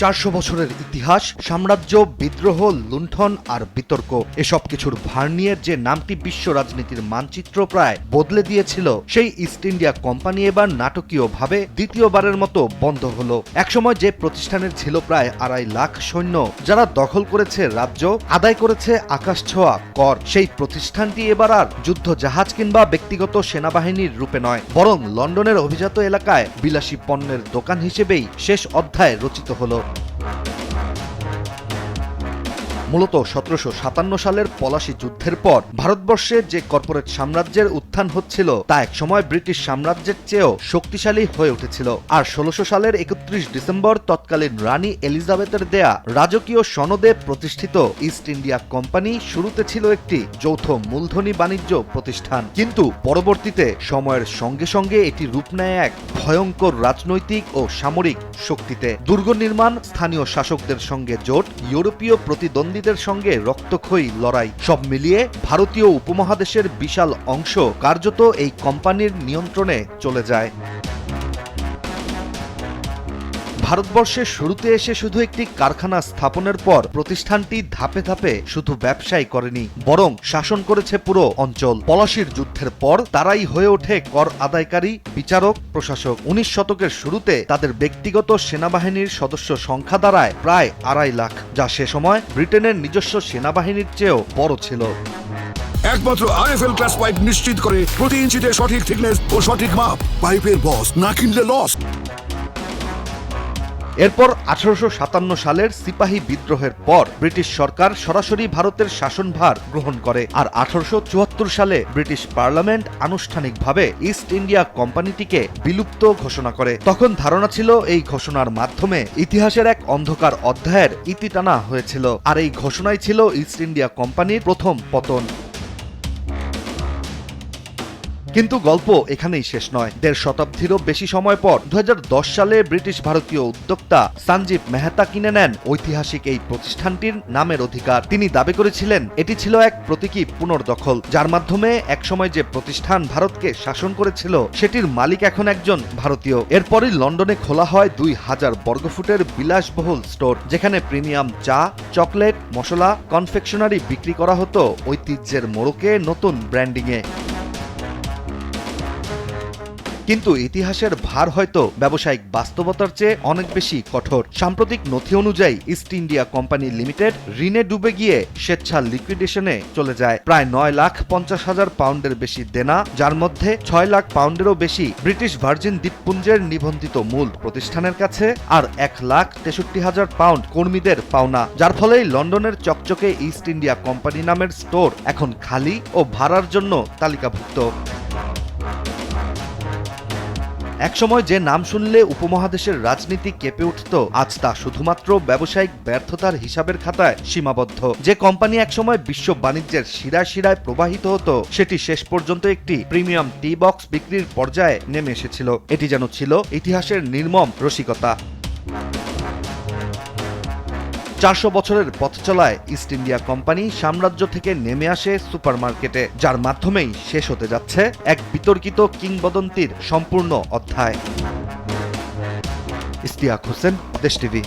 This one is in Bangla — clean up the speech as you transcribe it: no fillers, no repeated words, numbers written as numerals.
400 বছরের ইতিহাস, সাম্রাজ্য, বিদ্রোহ, লুণ্ঠন আর বিতর্ক এসব কিছুর ভার নিয়ে যে নামটি বিশ্ব রাজনীতির মানচিত্র প্রায় বদলে দিয়েছিল, সেই ইস্ট ইন্ডিয়া কোম্পানি এবার নাটকীয়ভাবে দ্বিতীয়বারের মতো বন্ধ হলো। একসময় যে প্রতিষ্ঠানের ছিল প্রায় 2.5 লাখ সৈন্য, যারা দখল করেছে রাজ্য, আদায় করেছে আকাশছোঁয়া কর, সেই প্রতিষ্ঠানটি এবার আর যুদ্ধ জাহাজ কিংবা ব্যক্তিগত সেনাবাহিনীর রূপে নয়, বরং লন্ডনের অভিজাত এলাকায় বিলাসী পণ্যের দোকান হিসেবেই শেষ অধ্যায় রচিত হলো। মূলত 1757 সালের পলাশী যুদ্ধের পর ভারতবর্ষে যে কর্পোরেট সাম্রাজ্যের উত্থান হচ্ছিল, তা একসময় ব্রিটিশ সাম্রাজ্যের চেয়েও শক্তিশালী হয়ে উঠেছিল। আর 1600 সালের 31 ডিসেম্বর তৎকালীন রানী এলিজাবেথের দেয়া রাজকীয় সনদে প্রতিষ্ঠিত ইস্ট ইন্ডিয়া কোম্পানি শুরুতে ছিল একটি যৌথ মূলধনী বাণিজ্য প্রতিষ্ঠান, কিন্তু পরবর্তীতে সময়ের সঙ্গে সঙ্গে এটি রূপ নেয় এক ভয়ঙ্কর রাজনৈতিক ও সামরিক শক্তিতে। দুর্গ নির্মাণ, স্থানীয় শাসকদের সঙ্গে জোট, ইউরোপীয় প্রতিদ্বন্দ্বীদের সঙ্গে রক্তক্ষয়ী লড়াই, সব মিলিয়ে ভারতীয় উপমহাদেশের বিশাল অংশ কার্যত এই কোম্পানির নিয়ন্ত্রণে চলে যায়। ভারতবর্ষের শুরুতে এসে শুধু একটি কারখানা স্থাপনের পর প্রতিষ্ঠানটি ধাপে ধাপে শুধু ব্যবসাই করেনি, বরং শাসন করেছে পুরো অঞ্চল। পলাশীর যুদ্ধের পর তারাই হয়ে ওঠে কর আদায়কারী, বিচারক, প্রশাসক। 19 শতকের শুরুতে তাদের ব্যক্তিগত সেনাবাহিনীর সদস্য সংখ্যা দাঁড়ায় প্রায় 2.5 লাখ, যা সে সময় ব্রিটেনের নিজস্ব সেনাবাহিনীর চেয়েও বড় ছিল। একমাত্র আরএফএল ক্লাস পাইপ নিশ্চিত করে প্রতি ইঞ্চিতে সঠিক থিকনেস ও সঠিক মাপ। পাইপের বস, না কিনলে লস। এরপর 1857 সালের সিপাহী বিদ্রোহের পর ব্রিটিশ সরকার সরাসরি ভারতের শাসনভার গ্রহণ করে, আর 1874 সালে ব্রিটিশ পার্লামেন্ট আনুষ্ঠানিকভাবে ইস্ট ইন্ডিয়া কোম্পানিটিকে বিলুপ্ত ঘোষণা করে। তখন ধারণা ছিল এই ঘোষণার মাধ্যমে ইতিহাসের এক অন্ধকার অধ্যায়ের ইতি টানা হয়েছিল, আর এই ঘোষণাই ছিল ইস্ট ইন্ডিয়া কোম্পানির প্রথম পতন। কিন্তু গল্প এখানেই শেষ নয়। 1.5 শতাব্দীরও বেশি সময় পর 2010 সালে ব্রিটিশ ভারতীয় উদ্যোক্তা সঞ্জীব মেহতা কিনে নেন ঐতিহাসিক এই প্রতিষ্ঠানটির নামের অধিকার। তিনি দাবি করেছিলেন এটি ছিল এক প্রতীকী পুনর্দখল, যার মাধ্যমে একসময় যে প্রতিষ্ঠান ভারতকে শাসন করেছিল সেটির মালিক এখন একজন ভারতীয়। এরপরই লন্ডনে খোলা হয় 2000 বর্গফুটের বিলাসবহুল স্টোর, যেখানে প্রিমিয়াম চা, চকলেট, মশলা, কনফেকশনারি বিক্রি করা হতো ঐতিহ্যের মোড়কে নতুন ব্র্যান্ডিংয়ে। কিন্তু ইতিহাসের ভার হয়তো ব্যবসায়িক বাস্তবতার চেয়ে অনেক বেশি কঠোর। সাম্প্রতিক নথি অনুযায়ী ইস্ট ইন্ডিয়া কোম্পানি লিমিটেড ঋণে ডুবে গিয়ে স্বেচ্ছা লিকুইডেশনে চলে যায়। প্রায় 9,50,000 পাউন্ডের বেশি দেনা, যার মধ্যে 6 লাখ পাউন্ডেরও বেশি ব্রিটিশ ভার্জিন দ্বীপপুঞ্জের নিবন্ধিত মূল প্রতিষ্ঠানের কাছে, আর 1,63,000 পাউন্ড কর্মীদের পাওনা, যার ফলেই লন্ডনের চকচকে ইস্ট ইন্ডিয়া কোম্পানি নামের স্টোর এখন খালি ও ভাড়ার জন্য তালিকাভুক্ত। একসময় যে নাম শুনলে উপমহাদেশের রাজনীতি কেঁপে উঠত, আজ তা শুধুমাত্র ব্যবসায়িক ব্যর্থতার হিসাবের খাতায় সীমাবদ্ধ। যে কোম্পানি একসময় বিশ্ব বাণিজ্যের শিরায় শিরায় প্রবাহিত হতো, সেটি শেষ পর্যন্ত একটি প্রিমিয়াম টি বক্স বিক্রির পর্যায়ে নেমে এসেছিল। এটি যেন ছিল ইতিহাসের নির্মম রসিকতা। 400 বছরের পথ চলায় ইস্ট ইন্ডিয়া কোম্পানি সাম্রাজ্য থেকে নেমে আসে সুপারমার্কেটে, যার মাধ্যমেই শেষ হতে যাচ্ছে এক বিতর্কিত কিংবদন্তির সম্পূর্ণ অধ্যায়। ইশতিয়াক হোসেন, দেশ টিভি।